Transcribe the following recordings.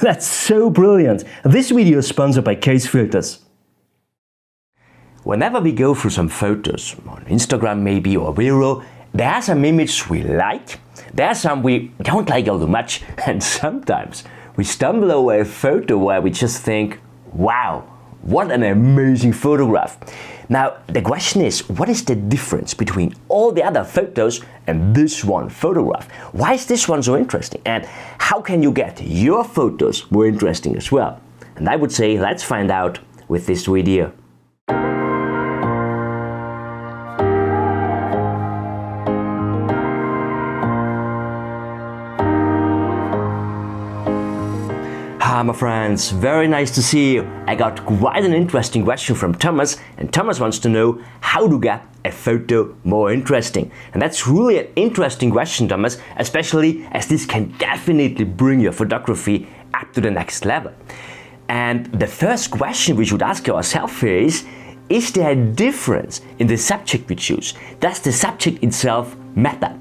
That's so brilliant! This video is sponsored by Case Filters. Whenever we go through some photos, on Instagram maybe or Vero, there are some images we like, there are some we don't like all too much, and sometimes we stumble over a photo where we just think, wow, what an amazing photograph. Now the question is, what is the difference between all the other photos and this one photograph? Why is this one so interesting? And how can you get your photos more interesting as well? And I would say, let's find out with this video. Hi my friends, very nice to see you. I got quite an interesting question from Thomas, and Thomas wants to know how to get a photo more interesting. And that's really an interesting question, Thomas, especially as this can definitely bring your photography up to the next level. And the first question we should ask ourselves here is there a difference in the subject we choose? Does the subject itself matter?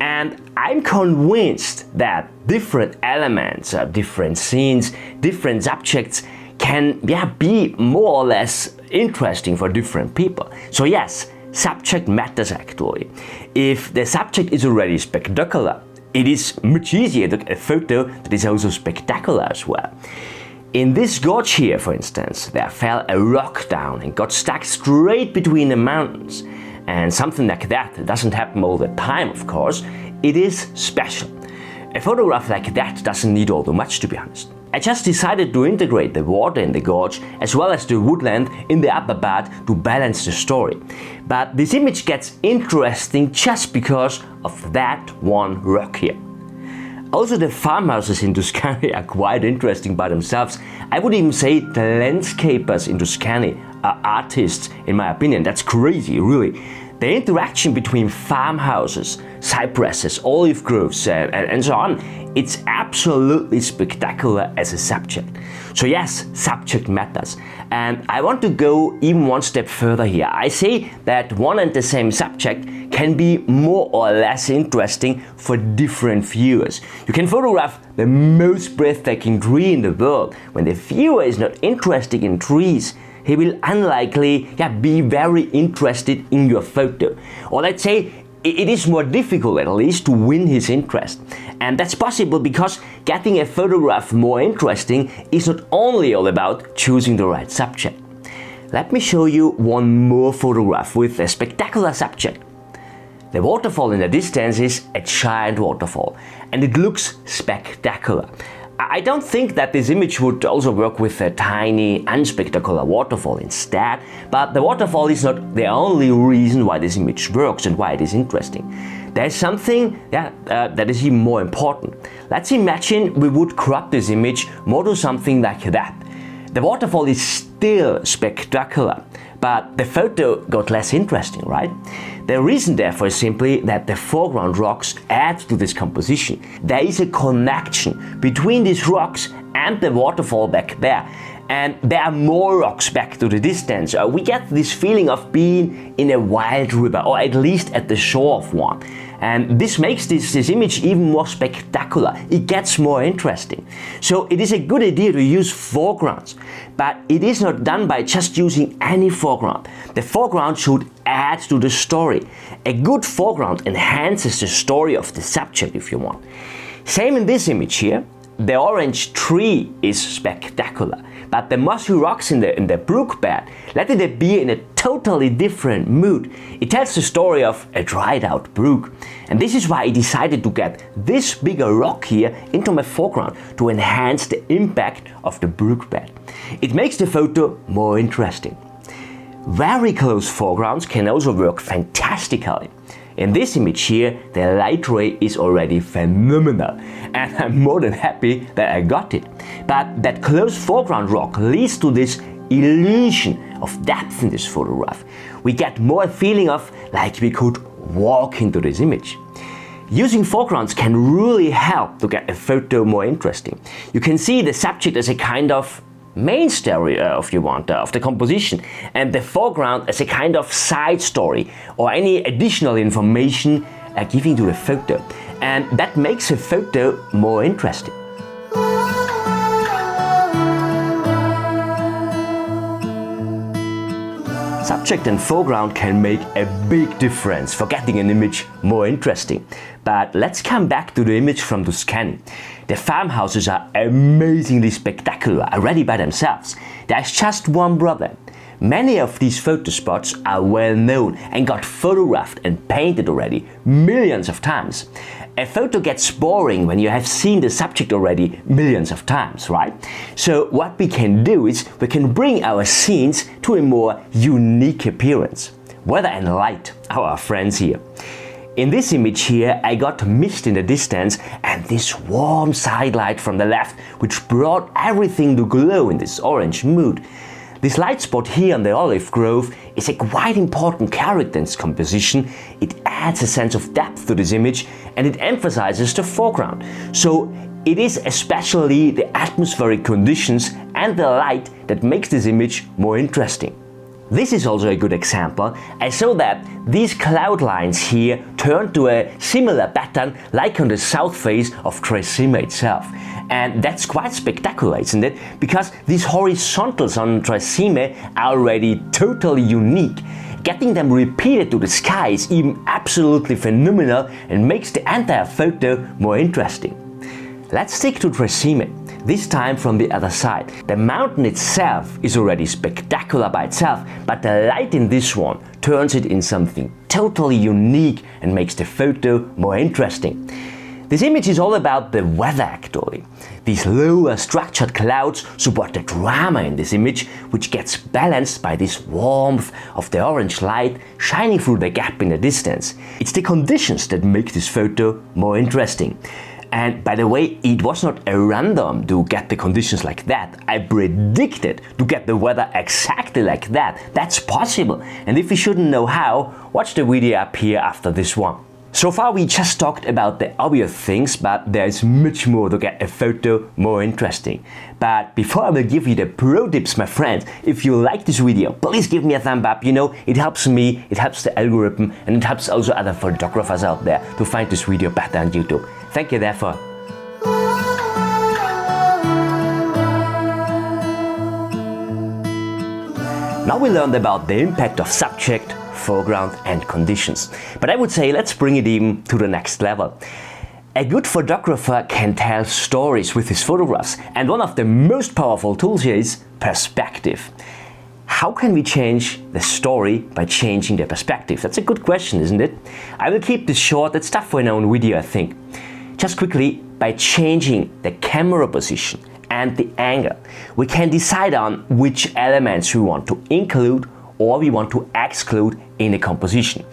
And I'm convinced that different elements, different scenes, different subjects can be more or less interesting for different people. So yes, subject matters actually. If the subject is already spectacular, it is much easier to get a photo that is also spectacular as well. In this gorge here, for instance, there fell a rock down and got stuck straight between the mountains. And something like that doesn't happen all the time, of course. It is special. A photograph like that doesn't need all too much, to be honest. I just decided to integrate the water in the gorge as well as the woodland in the upper part to balance the story. But this image gets interesting just because of that one rock here. Also, the farmhouses in Tuscany are quite interesting by themselves. I would even say the landscapers in Tuscany are artists, in my opinion. That's crazy, really. The interaction between farmhouses, cypresses, olive groves, and so on, it's absolutely spectacular as a subject. So yes, subject matters. And I want to go even one step further here. I say that one and the same subject can be more or less interesting for different viewers. You can photograph the most breathtaking tree in the world. When the viewer is not interested in trees, he will unlikely be very interested in your photo. Or let's say it is more difficult at least to win his interest. And that's possible because getting a photograph more interesting is not only all about choosing the right subject. Let me show you one more photograph with a spectacular subject. The waterfall in the distance is a giant waterfall and it looks spectacular. I don't think that this image would also work with a tiny, unspectacular waterfall instead, but the waterfall is not the only reason why this image works and why it is interesting. There's something that is even more important. Let's imagine we would crop this image more to something like that. The waterfall is still spectacular, but the photo got less interesting, right? The reason therefore is simply that the foreground rocks add to this composition. There is a connection between these rocks and the waterfall back there. And there are more rocks back to the distance. We get this feeling of being in a wild river, or at least at the shore of one. And this makes this image even more spectacular. It gets more interesting. So it is a good idea to use foregrounds, but it is not done by just using any foreground. The foreground should add to the story. A good foreground enhances the story of the subject, if you want. Same in this image here. The orange tree is spectacular, but the mossy rocks in the brook bed let it be in a totally different mood. It tells the story of a dried out brook. And this is why I decided to get this bigger rock here into my foreground to enhance the impact of the brook bed. It makes the photo more interesting. Very close foregrounds can also work fantastically. In this image here, the light ray is already phenomenal, and I'm more than happy that I got it. But that close foreground rock leads to this illusion of depth in this photograph. We get more feeling of like we could walk into this image. Using foregrounds can really help to get a photo more interesting. You can see the subject as a kind of main story, if you want, of the composition, and the foreground as a kind of side story or any additional information giving to the photo, and that makes a photo more interesting. subject and foreground can make a big difference for getting an image more interesting. But let's come back to the image from Tuscany. The farmhouses are amazingly spectacular already by themselves. There's just one problem. Many of these photo spots are well known and got photographed and painted already millions of times. A photo gets boring when you have seen the subject already millions of times, right? So what we can do is we can bring our scenes to a more unique appearance. Weather and light are our friends here. In this image here, I got mist in the distance and this warm sidelight from the left, which brought everything to glow in this orange mood. This light spot here on the olive grove is a quite important character in its composition. It adds a sense of depth to this image and it emphasizes the foreground. So it is especially the atmospheric conditions and the light that makes this image more interesting. This is also a good example. I saw that these cloud lines here turn to a similar pattern like on the south face of Tresime itself. And that's quite spectacular, isn't it? Because these horizontals on Tresime are already totally unique. Getting them repeated to the sky is even absolutely phenomenal and makes the entire photo more interesting. Let's stick to Tresime, this time from the other side. The mountain itself is already spectacular by itself, but the light in this one turns it in something totally unique and makes the photo more interesting. This image is all about the weather actually. These lower structured clouds support the drama in this image, which gets balanced by this warmth of the orange light shining through the gap in the distance. It's the conditions that make this photo more interesting. And by the way, it was not a random to get the conditions like that. I predicted to get the weather exactly like that. That's possible. And if you shouldn't know how, watch the video up here after this one. So far we just talked about the obvious things, but there's much more to get a photo more interesting. But before I will give you the pro tips, my friends, if you like this video, please give me a thumb up. You know, it helps me, it helps the algorithm, and it helps also other photographers out there to find this video better on YouTube. Thank you therefore. Now we learned about the impact of subject, foreground and conditions. But I would say let's bring it even to the next level. A good photographer can tell stories with his photographs, and one of the most powerful tools here is perspective. How can we change the story by changing the perspective? That's a good question, isn't it? I will keep this short, that's tough for an own video I think. Just quickly, by changing the camera position and the angle, we can decide on which elements we want to include or we want to exclude in a composition.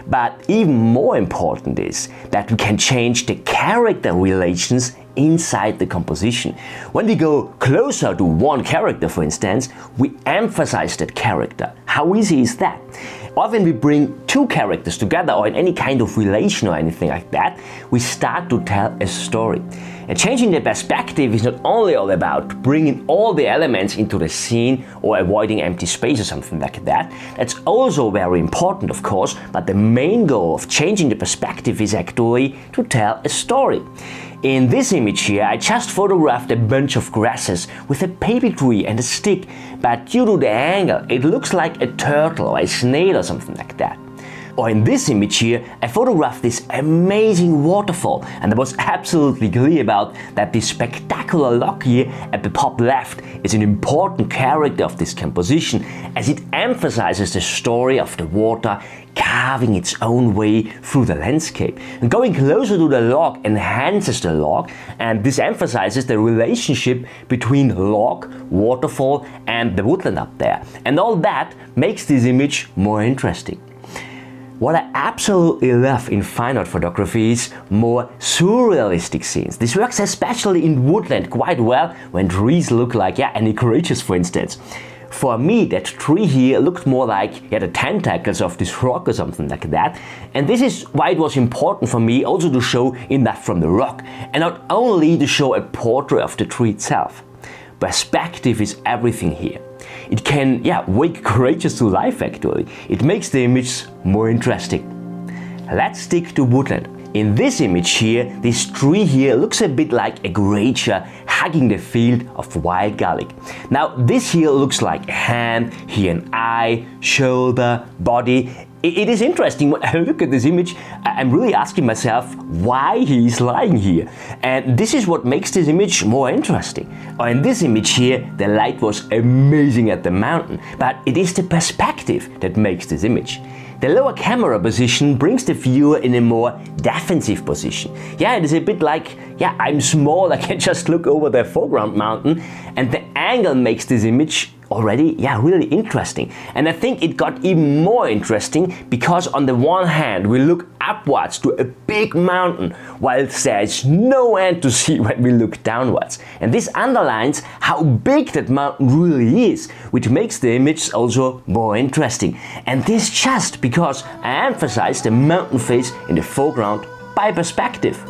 But even more important is that we can change the character relations inside the composition. When we go closer to one character, for instance, we emphasize that character. How easy is that? Or when we bring two characters together or in any kind of relation or anything like that, we start to tell a story. And changing the perspective is not only all about bringing all the elements into the scene or avoiding empty space or something like that. That's also very important, of course, but the main goal of changing the perspective is actually to tell a story. In this image here, I just photographed a bunch of grasses with a baby tree and a stick, but due to the angle, it looks like a turtle or a snail or something like that. Or in this image here, I photographed this amazing waterfall, and I was absolutely clear about that this spectacular log here at the top left is an important character of this composition, as it emphasizes the story of the water carving its own way through the landscape. And going closer to the log enhances the log, and this emphasizes the relationship between log, waterfall and the woodland up there. And all that makes this image more interesting. What I absolutely love in fine art photography is more surrealistic scenes. This works especially in woodland quite well when trees look like any creatures, for instance. For me, that tree here looked more like the tentacles of this rock or something like that. And this is why it was important for me also to show enough from the rock and not only to show a portrait of the tree itself. Perspective is everything here. It can wake creatures to life actually. It makes the image more interesting. Let's stick to woodland. In this image here, this tree here looks a bit like a creature hugging the field of wild garlic. Now this here looks like a hand, here an eye, shoulder, body. It is interesting when I look at this image, I'm really asking myself why he is lying here. And this is what makes this image more interesting. In this image here, the light was amazing at the mountain, but it is the perspective that makes this image. The lower camera position brings the viewer in a more defensive position. Yeah, it is a bit like, I'm small, I can just look over the foreground mountain, and the angle makes this image already, really interesting. And I think it got even more interesting because on the one hand we look upwards to a big mountain, whilst there is no end to see when we look downwards. And this underlines how big that mountain really is, which makes the image also more interesting. And this just because I emphasize the mountain face in the foreground by perspective.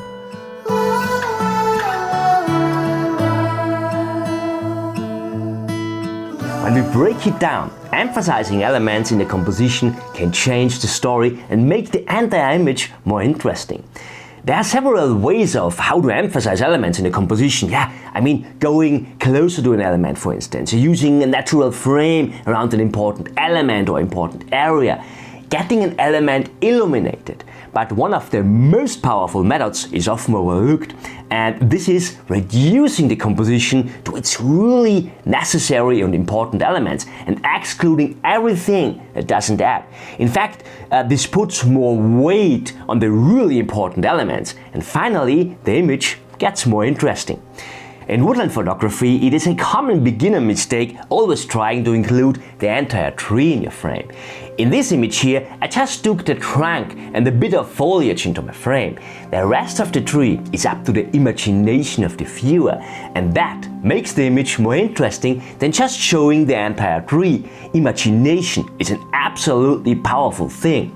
When we break it down, emphasizing elements in the composition can change the story and make the entire image more interesting. There are several ways of how to emphasize elements in a composition. Going closer to an element, for instance, using a natural frame around an important element or important area, getting an element illuminated. But one of the most powerful methods is often overlooked, and this is reducing the composition to its really necessary and important elements and excluding everything that doesn't add. In fact, this puts more weight on the really important elements, and finally the image gets more interesting. In woodland photography, it is a common beginner mistake always trying to include the entire tree in your frame. In this image here, I just took the trunk and a bit of foliage into my frame. The rest of the tree is up to the imagination of the viewer, and that makes the image more interesting than just showing the entire tree. Imagination is an absolutely powerful thing.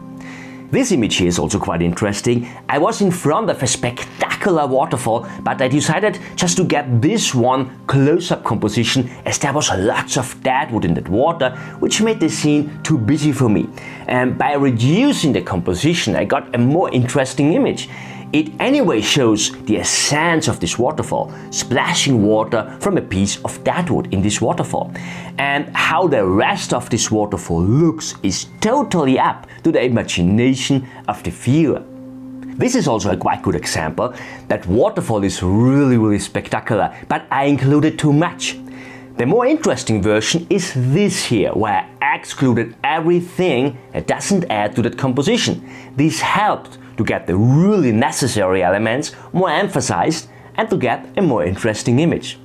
This image here is also quite interesting. I was in front of a spectacular waterfall, but I decided just to get this one close-up composition as there was lots of dead wood in that water, which made the scene too busy for me. And by reducing the composition, I got a more interesting image. It anyway shows the essence of this waterfall, splashing water from a piece of dead wood in this waterfall. And how the rest of this waterfall looks is totally up to the imagination of the viewer. This is also a quite good example. That waterfall is really spectacular, but I included too much. The more interesting version is this here, where I excluded everything that doesn't add to that composition. This helped to get the really necessary elements more emphasized and to get a more interesting image.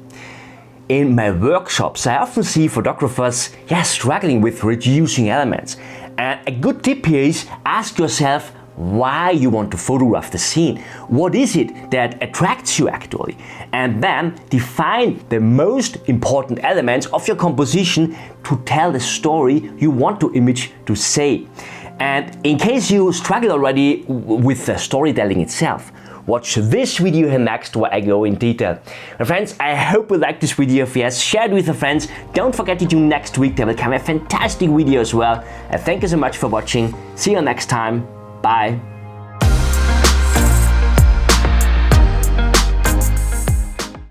In my workshops, I often see photographers struggling with reducing elements. And a good tip here is ask yourself why you want to photograph the scene. What is it that attracts you actually? And then define the most important elements of your composition to tell the story you want the image to say. And in case you struggle already with the storytelling itself, watch this video here next where I go in detail. My friends, I hope you liked this video. If yes, share it with your friends. Don't forget to tune next week, there will come a fantastic video as well. And thank you so much for watching. See you next time. Bye.